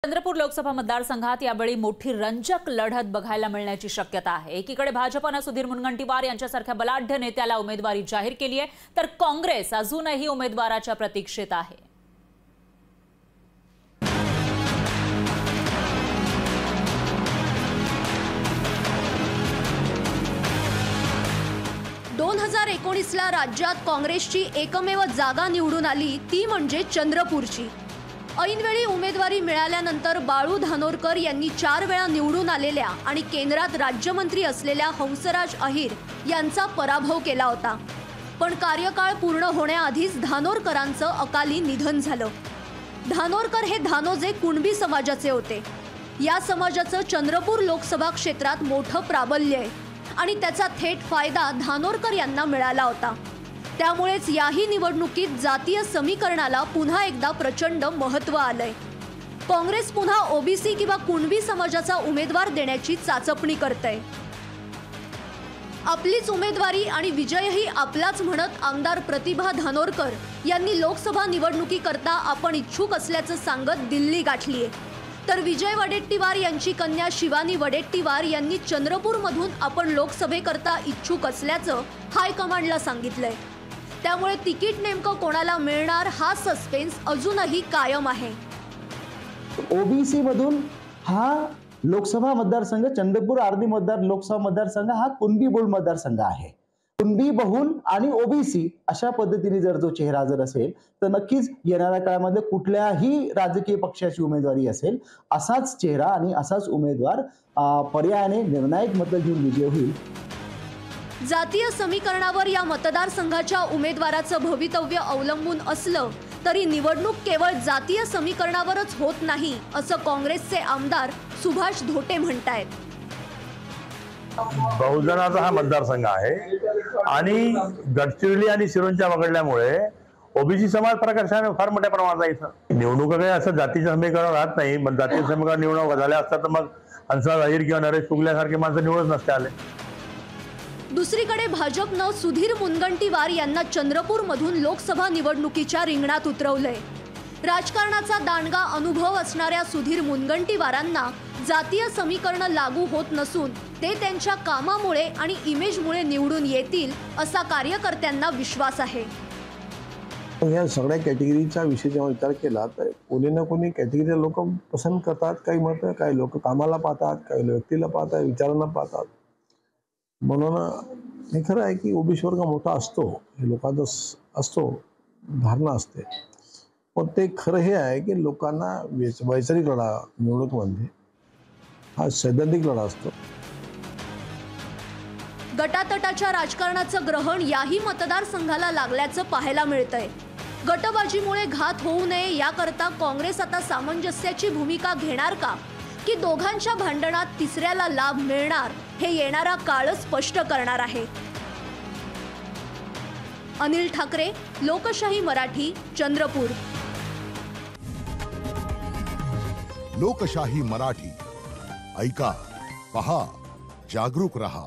चंद्रपूर लोकसभा मतदारसंघात यावेळी मोठी रंजक लढत बघायला मिळण्याची शक्यता आहे। एकीकडे भाजपने सुधीर मुनगंटीवार यांच्यासारख्या बलाढ्य नेत्याला उमेदवारी जाहीर केली आहे, तर काँग्रेस अजूनही उमेदवाराच्या प्रतीक्षेत आहे। 2019 ला राज्यात काँग्रेसची एकमेव जागा निवडून आली ती म्हणजे चंद्रपूरची। ऐनवेळी उमेदवारी मिळाल्यानंतर बाळू धानोरकर यांनी 4 वेळा निवडून आलेल्या आणि केंद्रात राज्यमंत्री असलेल्या हंसराज अहिर यांचा पराभव केला होता। पण कार्यकाळ पूर्ण होण्याआधीच धानोरकरांचं अकाली निधन झालं। धानोरकर हे धानोजे कुणबी समाजाचे होते। या समाजाचं चंद्रपूर लोकसभा क्षेत्रात मोठं प्राबल्य आहे आणि त्याचा थेट फायदा धानोरकर यांना मिळाला होता। त्यामुळेच याही निवडणुकीत जातीय समीकरणाला पुन्हा एकदा प्रचंड महत्त्व आलंय। काँग्रेस पुन्हा ओबीसी किंवा कुणबी समाजाचा उमेदवार देण्याची चाचपणी करते। आपलीच उमेदवारी आणि विजयही आपलाच म्हणत आमदार प्रतिभा धानोरकर यांनी लोकसभा निवडणुकीकरता आपण इच्छुक असल्याचं सांगत दिल्ली गाठलीये। तर विजय वडेट्टीवार यांची कन्या शिवानी वडेट्टीवार यांनी चंद्रपूरमधून आपण लोकसभेकरता इच्छुक असल्याचं हायकमांडला सांगितलंय। त्यामुळे तिकीट नेमकं कोणाला मिळणार हा सस्पेन्स अजूनही कायम आहे। ओबीसी मधून हा लोकसभा मतदारसंघ चंद्रपूर आर्धी लोकसभा मतदारसंघ हा कुणबी बहुल मतदारसंघ आहे। कुणबी बहुल आणि ओबीसी अशा पद्धतीने जर जो चेहरा जर असेल तर नक्कीच येणाऱ्या काळामध्ये कुठल्याही राजकीय पक्षाची उमेदवारी असेल असाच चेहरा आणि असाच उमेदवार पर्यायाने निर्णायक मत घेऊन विजय होईल। जातीय समीकरणावर या मतदारसंघाच्या उमेदवाराचं भवितव्य अवलंबून असलं तरी निवडणूक केवळ जातीय समीकरणावरच होत नाही असं काँग्रेसचे आमदार सुभाष धोटे म्हणतायत। बहुजनाचा हा मतदारसंघ आहे आणि गडचिरोली आणि सिरोंचा वगळल्यामुळे ओबीसी समाज प्रकर्षाने फार मोठ्या प्रमाणात आहे। इथं निवडणूक काही असं जातीच्या समीकरण राहत नाही, पण जातीय समीकरण निवडणूक झाल्या असतात तर मग हंसराज अहिर किंवा नरेश कुगल्यासारखे माणसं निवडून नसते आले। दुसरीकडे भाजपनं सुधीर मुनगंटीवार यांना चंद्रपूरमधून लोकसभा निवडणुकीच्या रिंगणात उतरवलंय। राजकारणाचा दांडगा अनुभव असणाऱ्या सुधीर मुनगंटीवारांना जातीय समीकरण लागू होत नसून ते त्यांच्या कामामुळे आणि इमेजमुळे निवडून येतील असा कार्यकर्त्यांना विश्वास आहे। या सगळ्या कॅटेगरीचा विषय जेव्हा विचार केला तर कोणी ना कोणी कॅटेगरीचे लोक पसंत करतात। काही मत काही लोक कामाला पाहतात, काही व्यक्तीला पाहतात, विचारांना पाहतात। म्हणून हे खरं आहे की ओबीसी वर्ग मोठा असतो, हे लोकांचा असतो, धारणा असते। पण ते खरं हे आहे की लोकांना वैचारिक लढा निवडणुकीमध्ये हा सैद्धांतिक लढा असतो। गटातटाच्या राजकारणाचं ग्रहण याही मतदारसंघाला लागल्याचं पाहायला मिळतंय। गटबाजीमुळे घात होऊ नये याकरता काँग्रेस आता सामंजस्याची भूमिका घेणार का की दोघांच्या भांडणात तिसऱ्याला लाभ मिळणार हे येणारा काळ स्पष्ट करणार आहे। अनिल ठाकरे, लोकशाही मराठी, चंद्रपूर। लोकशाही मराठी ऐका, पहा, जागरूक रहा।